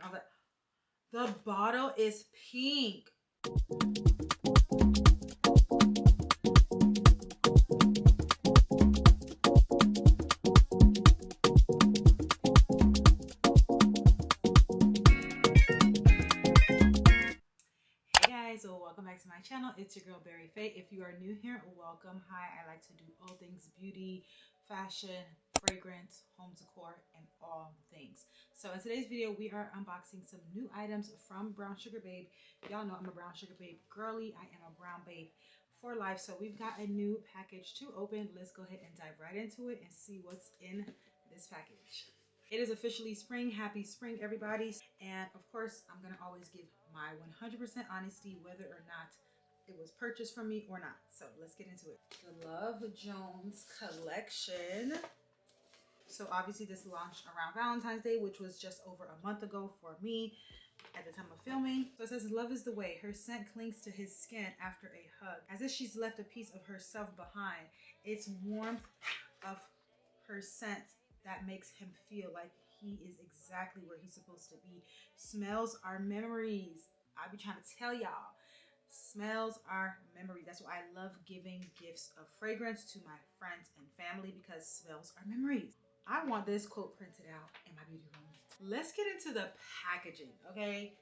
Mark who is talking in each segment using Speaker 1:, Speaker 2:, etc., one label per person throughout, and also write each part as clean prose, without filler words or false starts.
Speaker 1: I was like, the bottle is pink. So welcome back to my channel. It's your girl BerryFae. If you are new here, welcome. Hi, I like to do all things beauty, fashion, fragrance, home decor, and all things. So in today's video, we are unboxing some new items from Brown Sugar Babe. Y'all know I'm a Brown Sugar Babe girly. I am a brown babe for life. So we've got a new package to open. Let's go ahead and dive right into it and see what's in this package. It is officially spring. Happy spring, everybody. And of course, I'm going to always give my 100% honesty, whether or not it was purchased from me or not. So let's get into it. The Love Jones collection. So obviously this launched around Valentine's Day, which was just over a month ago for me at the time of filming. So it says, love is the way. Her scent clings to his skin after a hug, as if she's left a piece of herself behind. It's warmth of her scent that makes him feel like he is exactly where he's supposed to be. Smells are memories. I be trying to tell y'all, smells are memories. That's why I love giving gifts of fragrance to my friends and family, because smells are memories. I want this quote printed out in my beauty room. Let's get into the packaging, okay?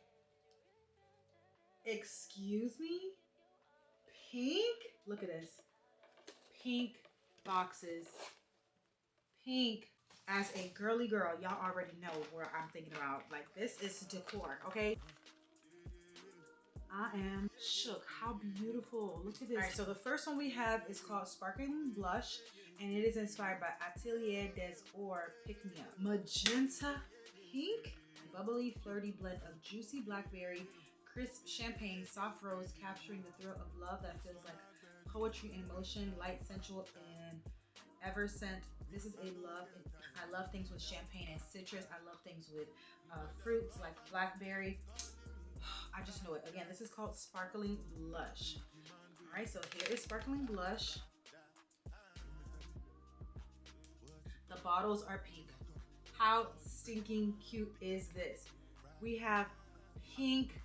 Speaker 1: Excuse me? Pink? Look at this. Pink boxes. Pink. As a girly girl, y'all already know where I'm thinking about. Like, this is decor, okay? I am shook. How beautiful. Look at this. All right, so the first one we have is called Sparkling Blush, and it is inspired by Atelier des Or Pick Me Up. Magenta pink, bubbly, flirty blend of juicy blackberry, crisp champagne, soft rose, capturing the thrill of love that feels like poetry in motion, light, sensual, and ever scent. This is a love. I love things with champagne and citrus. I love things with fruits like blackberry. I just know it. Again, this is called Sparkling Blush. All right, so here is Sparkling Blush. The bottles are pink. How stinking cute is this? We have pink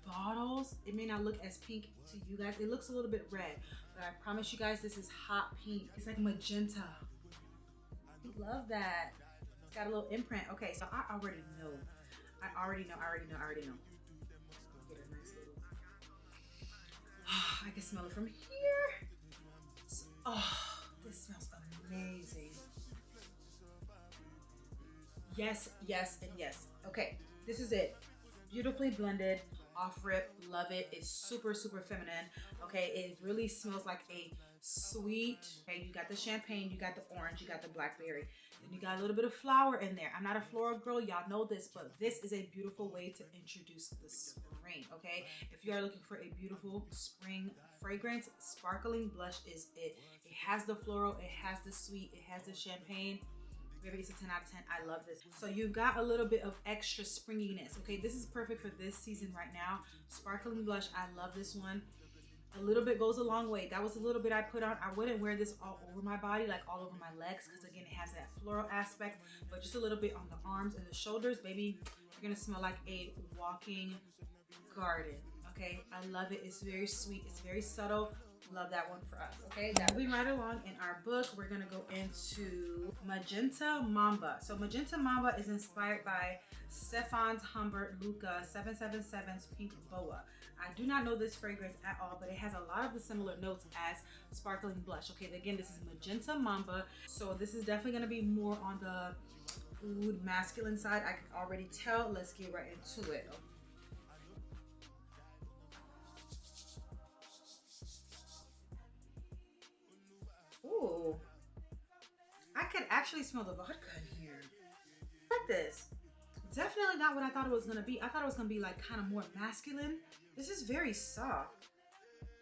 Speaker 1: bottles. It may not look as pink to you guys. It looks a little bit red, but I promise you guys, this is hot pink. It's like magenta. I love that. It's got a little imprint. Okay, so I already know. I already know. Get a nice little. I can smell it from here. Oh, this smells amazing. Yes, yes, and yes. Okay, this is it. Beautifully blended, off rip, love it. It's super, super feminine. Okay, it really smells like a sweet. Okay, you got the champagne, you got the orange, you got the blackberry, and you got a little bit of flower in there. I'm not a floral girl, y'all know this, but this is a beautiful way to introduce the spring. Okay, if you are looking for a beautiful spring fragrance, Sparkling Blush is it. It has the floral, it has the sweet, it has the champagne. Maybe it's a 10 out of 10. I love this. So you've got a little bit of extra springiness. Okay, this is perfect for this season right now. Sparkling Blush, I love this one. A little bit goes a long way. That was a little bit I put on. I wouldn't wear this all over my body, like all over my legs, because again, it has that floral aspect, but just a little bit on the arms and the shoulders. Baby, you're gonna smell like a walking garden. Okay, I love it. It's very sweet. It's very subtle. Love that one for us. Okay, moving right along in our book, we're gonna go into Magenta Mamba. So Magenta Mamba is inspired by Stefan Humbert Luca 777's Pink Boa. I do not know this fragrance at all, but it has a lot of the similar notes as Sparkling Blush. Okay, again, this is Magenta Mamba, so this is definitely gonna be more on the oud masculine side. I can already tell. Let's get right into it. Ooh, I could actually smell the vodka in here. I like this. Definitely not what I thought it was gonna be. I thought it was gonna be like kind of more masculine. This is very soft.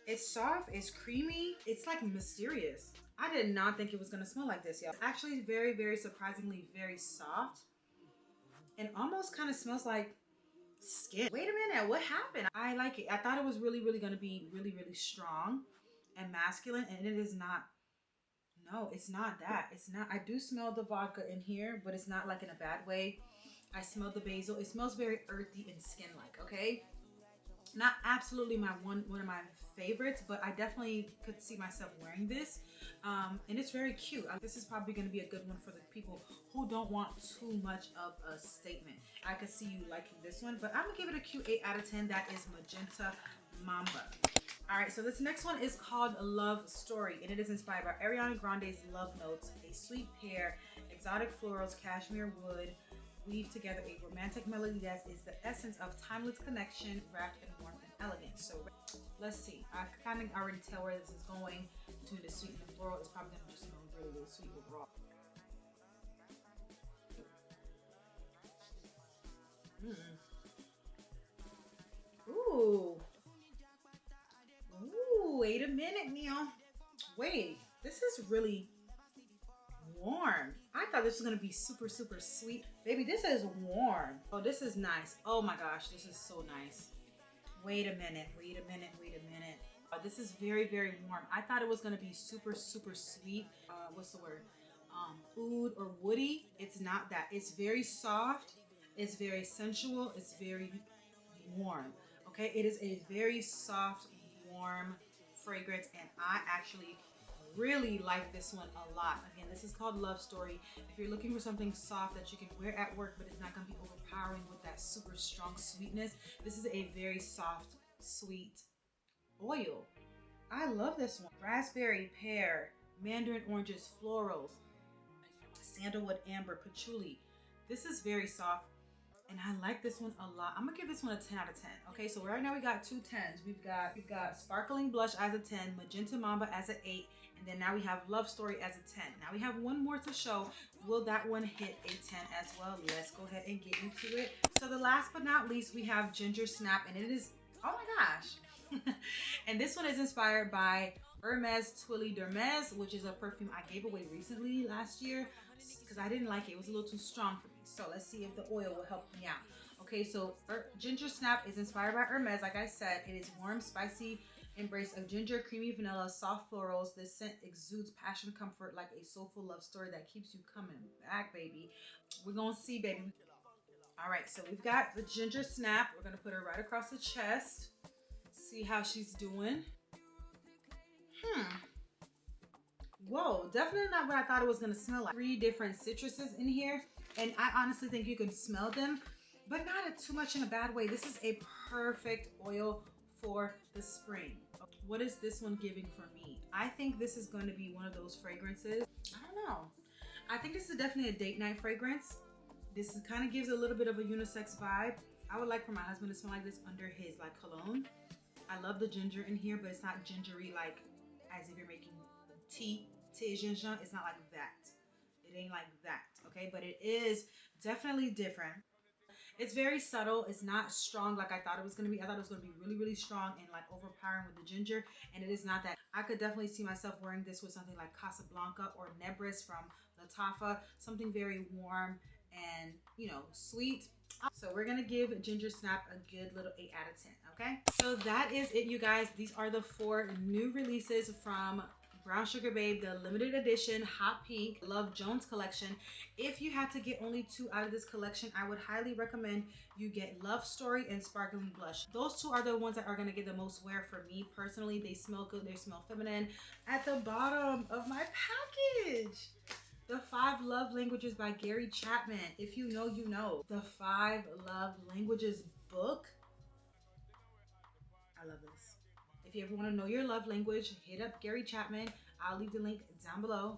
Speaker 1: It's soft, it's creamy, it's like mysterious. I did not think it was gonna smell like this, y'all. It's actually very, very surprisingly very soft, and almost kind of smells like skin. Wait a minute, what happened? I like it. I thought it was really, really gonna be really, really strong and masculine, and it is not. No, it's not that. It's not. I do smell the vodka in here, but it's not like in a bad way. I smell the basil. It smells very earthy and skin-like, okay? Not absolutely one of my favorites, but I definitely could see myself wearing this. And it's very cute. This is probably going to be a good one for the people who don't want too much of a statement. I could see you liking this one, but I'm gonna give it a cute 8 out of 10. That is Magenta Mamba. All right, so this next one is called Love Story, and it is inspired by Ariana Grande's Love Notes. A sweet pear, exotic florals, cashmere wood weave together a romantic melody that is the essence of timeless connection, wrapped in warmth and elegance. So let's see. I kind of already tell where this is going. Between the sweet and the floral, it's probably gonna just smell really, really sweet overall. Ooh. Ooh, wait a minute, Neil. Wait, this is really warm. I thought this was gonna be super, super sweet. Baby, this is warm. Oh, this is nice. Oh my gosh, this is so nice. Wait a minute, wait a minute, wait a minute. Oh, this is very, very warm. I thought it was gonna be super, super sweet. What's the word? Oud or woody. It's not that. It's very soft. It's very sensual. It's very warm. Okay, it is a very soft, warm fragrance, and I actually really like this one a lot. Again, this is called Love Story. If you're looking for something soft that you can wear at work, but it's not gonna be overpowering with that super strong sweetness, this is a very soft, sweet oil. I love this one. Raspberry, pear, mandarin oranges, florals, sandalwood, amber, patchouli. This is very soft, and I like this one a lot. I'm gonna give this one a 10 out of 10. Okay, so right now we got two 10s. We've got Sparkling Blush as a 10, Magenta Mamba as an 8, and then now we have Love Story as a 10. Now we have one more to show. Will that one hit a 10 as well? Let's go ahead and get into it. So the last but not least, we have Ginger Snap, and it is, oh my gosh. And this one is inspired by Hermes Twilly d'Hermes, which is a perfume I gave away recently last year because I didn't like it. It was a little too strong for me. So let's see if the oil will help me out. Okay, so Ginger Snap is inspired by Hermes. Like I said, it is warm, spicy embrace of ginger, creamy vanilla, soft florals. This scent exudes passion, comfort, like a soulful love story that keeps you coming back, baby. We're gonna see, baby. All right, so we've got the Ginger Snap. We're gonna put her right across the chest. See how she's doing. Whoa, definitely not what I thought it was gonna smell like. 3 different citruses in here, and I honestly think you can smell them, but not too much in a bad way. This is a perfect oil for the spring. What is this one giving for me? I think this is going to be one of those fragrances. I don't know. I think this is definitely a date night fragrance. This kind of gives a little bit of a unisex vibe. I would like for my husband to smell like this under his like cologne. I love the ginger in here, but it's not gingery like as if you're making tea ginger. It's not like that. It ain't like that, okay? But it is definitely different. It's very subtle. It's not strong like I thought it was going to be. I thought it was going to be really, really strong and like overpowering with the ginger, and it is not that. I could definitely see myself wearing this with something like Casablanca or Nebris from Lattafa, something very warm and, you know, sweet. So we're gonna give Ginger Snap a good little 8 out of 10, okay? So that is it, you guys. These are the 4 new releases from Brown Sugar Babe, the limited edition Hot Pink Love Jones collection. If you had to get only 2 out of this collection, I would highly recommend you get Love Story and Sparkling Blush. Those 2 are the ones that are going to get the most wear for me personally. They smell good, they smell feminine. At the bottom of my package, the 5 Love Languages by Gary Chapman. If you know, you know. The 5 Love Languages book. I love this. If you ever want to know your love language, hit up Gary Chapman. I'll leave the link down below.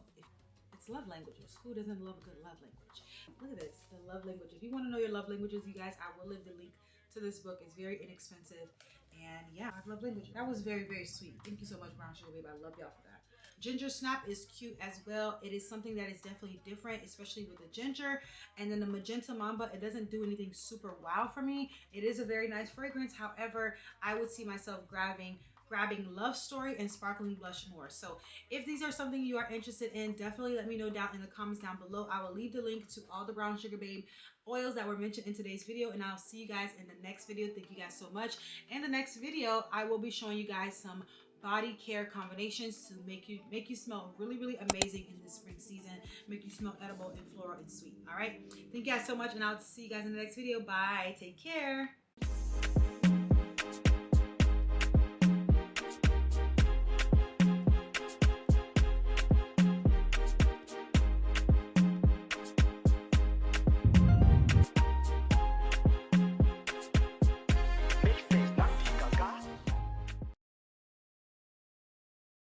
Speaker 1: It's love languages. Who doesn't love a good love language? Look at this, the love language. If you want to know your love languages, you guys, I will leave the link to this book. It's very inexpensive. And yeah, I love language. That was very, very sweet. Thank you so much, Brown Sugar Babe. I love y'all for that. Ginger Snap is cute as well. It is something that is definitely different, especially with the ginger. And then the Magenta Mamba, it doesn't do anything super wow for me. It is a very nice fragrance. However, I would see myself grabbing Love Story and Sparkling Blush more. So if these are something you are interested in, definitely let me know down in the comments down below. I will leave the link to all the Brown Sugar Babe oils that were mentioned in today's video, and I'll see you guys in the next video. Thank you guys so much. In the next video, I will be showing you guys some body care combinations to make you smell really, really amazing in this spring season, make you smell edible and floral and sweet. All right, thank you guys so much, and I'll see you guys in the next video. Bye, take care.